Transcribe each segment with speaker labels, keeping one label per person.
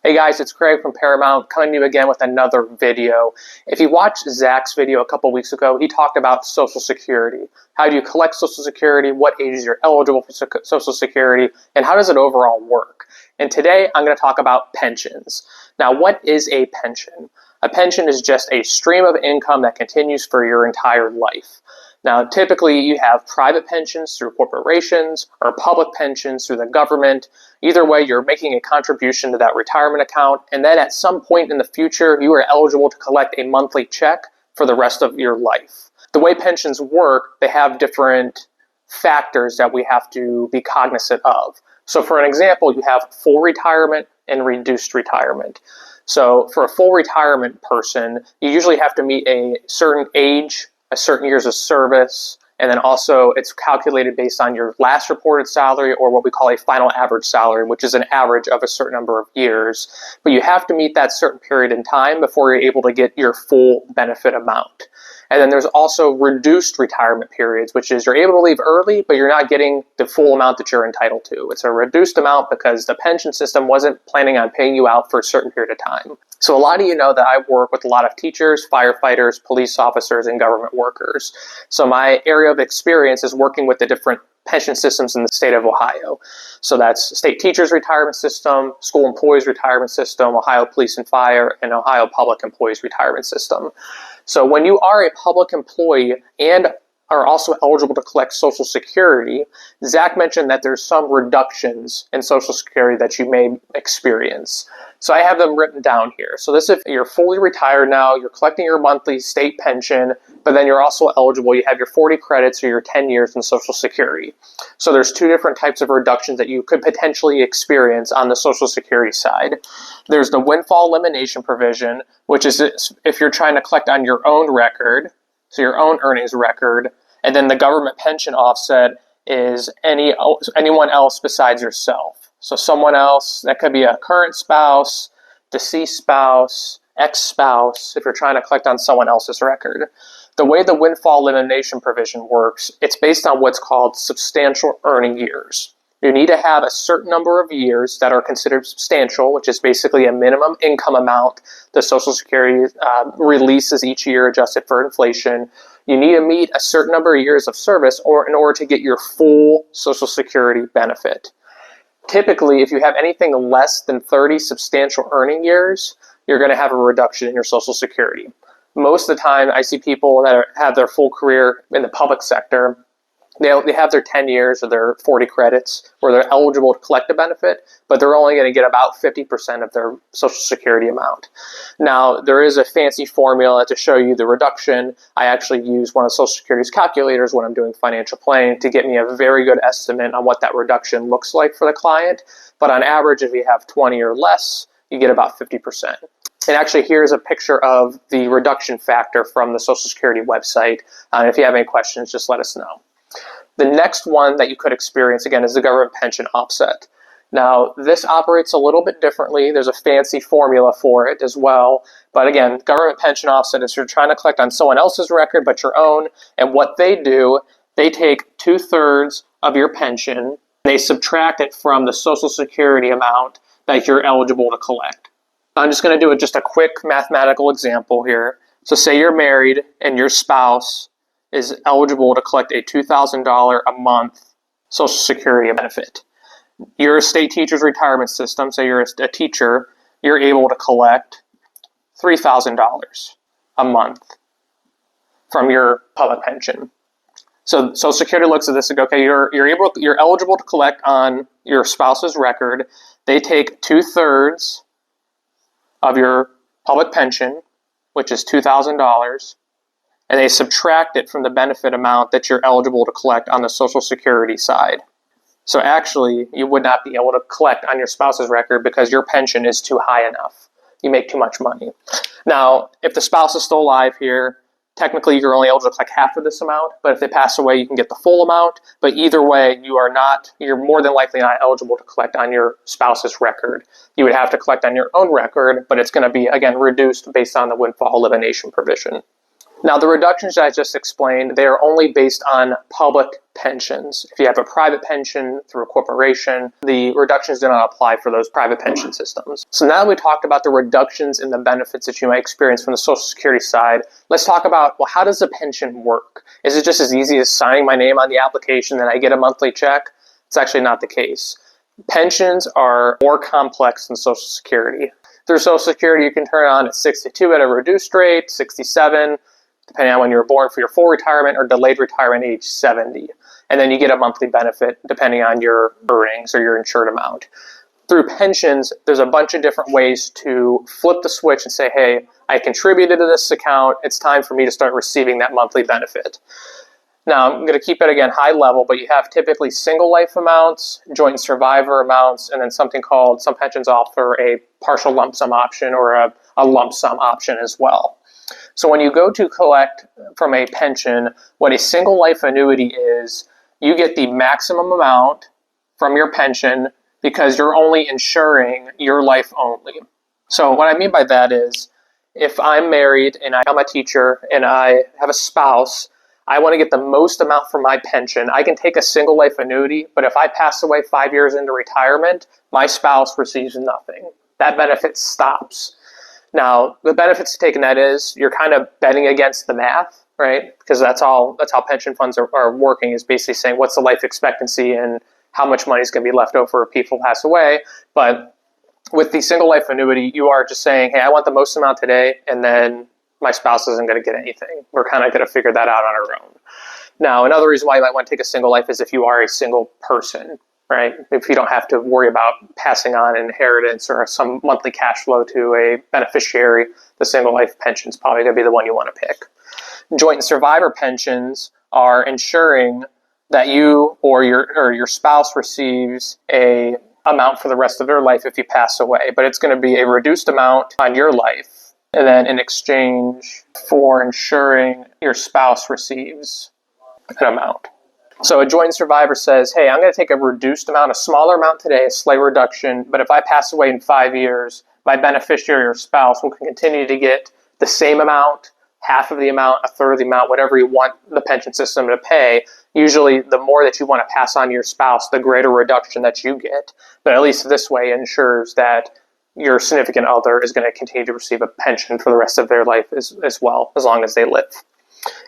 Speaker 1: Hey guys, it's Craig from Paramount coming to you again with another video. If you watched Zach's video a couple weeks ago, he talked about Social Security. How do you collect Social Security, what ages you're eligible for Social Security, and how does it overall work? And today I'm going to talk about pensions. Now, what is a pension? A pension is just a stream of income that continues for your entire life. Now, typically you have private pensions through corporations or public pensions through the government. Either way, you're making a contribution to that retirement account, and then at some point in the future, you are eligible to collect a monthly check for the rest of your life. The way pensions work, they have different factors that we have to be cognizant of. So for an example, you have full retirement and reduced retirement. So for a full retirement person, you usually have to meet a certain age, a certain years of service, and then also it's calculated based on your last reported salary or what we call a final average salary, which is an average of a certain number of years. But you have to meet that certain period in time before you're able to get your full benefit amount. And then there's also reduced retirement periods, which is you're able to leave early, but you're not getting the full amount that you're entitled to. It's a reduced amount because the pension system wasn't planning on paying you out for a certain period of time. So a lot of you know that I work with a lot of teachers, firefighters, police officers, and government workers. So my area of experience is working with the different pension systems in the state of Ohio. So that's State Teachers Retirement System, School Employees Retirement System, Ohio Police and Fire, and Ohio Public Employees Retirement System. So when you are a public employee and are also eligible to collect Social Security, Zach mentioned that there's some reductions in Social Security that you may experience. So I have them written down here. So this, if you're fully retired now, you're collecting your monthly state pension, but then you're also eligible, you have your 40 credits or your 10 years in Social Security. So there's two different types of reductions that you could potentially experience on the Social Security side. There's the windfall elimination provision, which is if you're trying to collect on your own record, so your own earnings record, and then the government pension offset is anyone else besides yourself. So someone else, that could be a current spouse, deceased spouse, ex-spouse, if you're trying to collect on someone else's record. The way the windfall elimination provision works, it's based on what's called substantial earning years. You need to have a certain number of years that are considered substantial, which is basically a minimum income amount the Social Security releases each year adjusted for inflation. You need to meet a certain number of years of service in order to get your full Social Security benefit. Typically, if you have anything less than 30 substantial earning years, you're going to have a reduction in your Social Security. Most of the time, I see people that have their full career in the public sector. They have their 10 years or their 40 credits where they're eligible to collect a benefit, but they're only going to get about 50% of their Social Security amount. Now, there is a fancy formula to show you the reduction. I actually use one of Social Security's calculators when I'm doing financial planning to get me a very good estimate on what that reduction looks like for the client. But on average, if you have 20 or less, you get about 50%. And actually, here's a picture of the reduction factor from the Social Security website. If you have any questions, just let us know. The next one that you could experience, again, is the government pension offset. Now, this operates a little bit differently. There's a fancy formula for it as well. But again, government pension offset is you're trying to collect on someone else's record but your own. And what they do, they take 2/3 of your pension, they subtract it from the Social Security amount that you're eligible to collect. I'm just going to do just a quick mathematical example here. So say you're married and your spouse is eligible to collect a $2,000 a month Social Security benefit. You're a State Teachers Retirement System, so you're a teacher, you're able to collect $3,000 a month from your public pension. So Social Security looks at this and goes, okay, you're eligible to collect on your spouse's record. They take 2/3 of your public pension, which is $2,000, and they subtract it from the benefit amount that you're eligible to collect on the Social Security side. So actually, you would not be able to collect on your spouse's record because your pension is too high enough. You make too much money. Now, if the spouse is still alive here, technically you're only able to collect half of this amount, but if they pass away, you can get the full amount. But either way, you're more than likely not eligible to collect on your spouse's record. You would have to collect on your own record, but it's going to be, again, reduced based on the windfall elimination provision. Now, the reductions I just explained, they are only based on public pensions. If you have a private pension through a corporation, the reductions do not apply for those private pension systems. So now that we talked about the reductions in the benefits that you might experience from the Social Security side, let's talk about, well, how does a pension work? Is it just as easy as signing my name on the application and I get a monthly check? It's actually not the case. Pensions are more complex than Social Security. Through Social Security, you can turn it on at 62 at a reduced rate, 67, depending on when you were born for your full retirement, or delayed retirement age 70. And then you get a monthly benefit depending on your earnings or your insured amount. Through pensions, there's a bunch of different ways to flip the switch and say, hey, I contributed to this account. It's time for me to start receiving that monthly benefit. Now, I'm going to keep it, again, high level, but you have typically single life amounts, joint survivor amounts, and then something called, some pensions offer a partial lump sum option or a lump sum option as well. So when you go to collect from a pension, what a single life annuity is, you get the maximum amount from your pension because you're only insuring your life only. So what I mean by that is, if I'm married and I'm a teacher and I have a spouse, I want to get the most amount from my pension. I can take a single life annuity, but if I pass away 5 years into retirement, my spouse receives nothing. That benefit stops. Now, the benefits to taking that is you're kind of betting against the math, right? Because that's how pension funds are working, is basically saying what's the life expectancy and how much money is going to be left over if people pass away. But with the single life annuity, you are just saying, hey, I want the most amount today, and then my spouse isn't going to get anything. We're kind of going to figure that out on our own. Now, another reason why you might want to take a single life is if you are a single person, right? If you don't have to worry about passing on inheritance or some monthly cash flow to a beneficiary, the single life pension is probably going to be the one you want to pick. Joint and survivor pensions are ensuring that you or your spouse receives a amount for the rest of their life if you pass away, but it's going to be a reduced amount on your life, and then in exchange for ensuring your spouse receives an amount. So a joint survivor says, hey, I'm going to take a reduced amount, a smaller amount today, a slight reduction, but if I pass away in 5 years, my beneficiary or spouse will continue to get the same amount, half of the amount, a third of the amount, whatever you want the pension system to pay. Usually the more that you want to pass on to your spouse, the greater reduction that you get. But at least this way ensures that your significant other is going to continue to receive a pension for the rest of their life as well, as long as they live.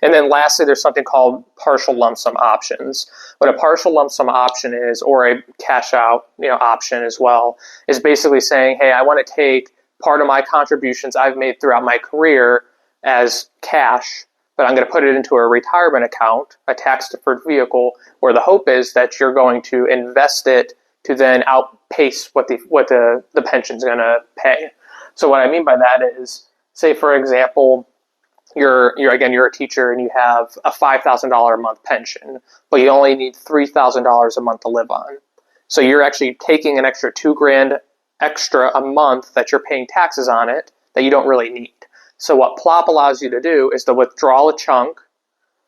Speaker 1: And then lastly, there's something called partial lump sum options. What a partial lump sum option is, or a cash out option as well, is basically saying, hey, I want to take part of my contributions I've made throughout my career as cash, but I'm going to put it into a retirement account, a tax-deferred vehicle, where the hope is that you're going to invest it to then outpace what the pension's going to pay. So what I mean by that is, say for example, you're a teacher and you have a $5,000 a month pension, but you only need $3,000 a month to live on. So you're actually taking an extra $2,000 extra a month that you're paying taxes on it that you don't really need. So what PLOP allows you to do is to withdraw a chunk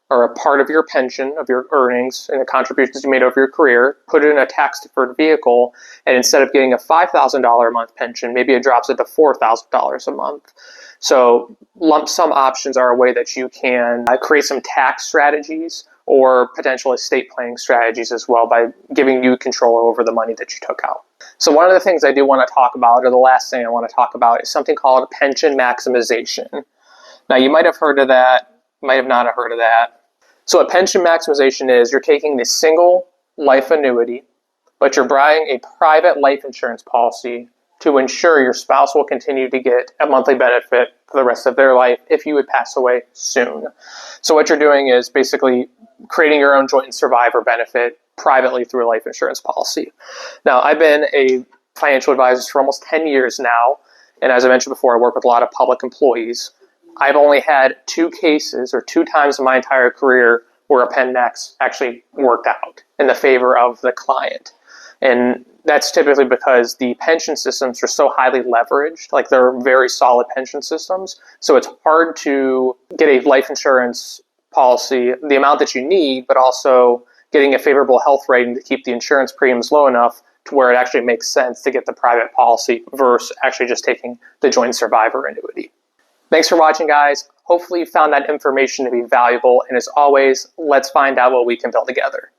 Speaker 1: or a part of your pension, of your earnings and the contributions you made over your career, put it in a tax-deferred vehicle, and instead of getting a $5,000 a month pension, maybe it drops it to $4,000 a month. So lump sum options are a way that you can create some tax strategies or potential estate planning strategies as well by giving you control over the money that you took out. So one of the things I do want to talk about, or the last thing I want to talk about, is something called pension maximization. Now, you might have heard of that, might have not have heard of that. So what pension maximization is, you're taking the single life annuity, but you're buying a private life insurance policy to ensure your spouse will continue to get a monthly benefit for the rest of their life if you would pass away soon. So what you're doing is basically creating your own joint and survivor benefit privately through a life insurance policy. Now, I've been a financial advisor for almost 10 years now, and as I mentioned before, I work with a lot of public employees. I've only had 2 cases, or 2 times in my entire career, where a PenMax actually worked out in the favor of the client. And that's typically because the pension systems are so highly leveraged, like they're very solid pension systems. So it's hard to get a life insurance policy, the amount that you need, but also getting a favorable health rating to keep the insurance premiums low enough to where it actually makes sense to get the private policy versus actually just taking the joint survivor annuity. Thanks for watching, guys. Hopefully you found that information to be valuable, and as always, let's find out what we can build together.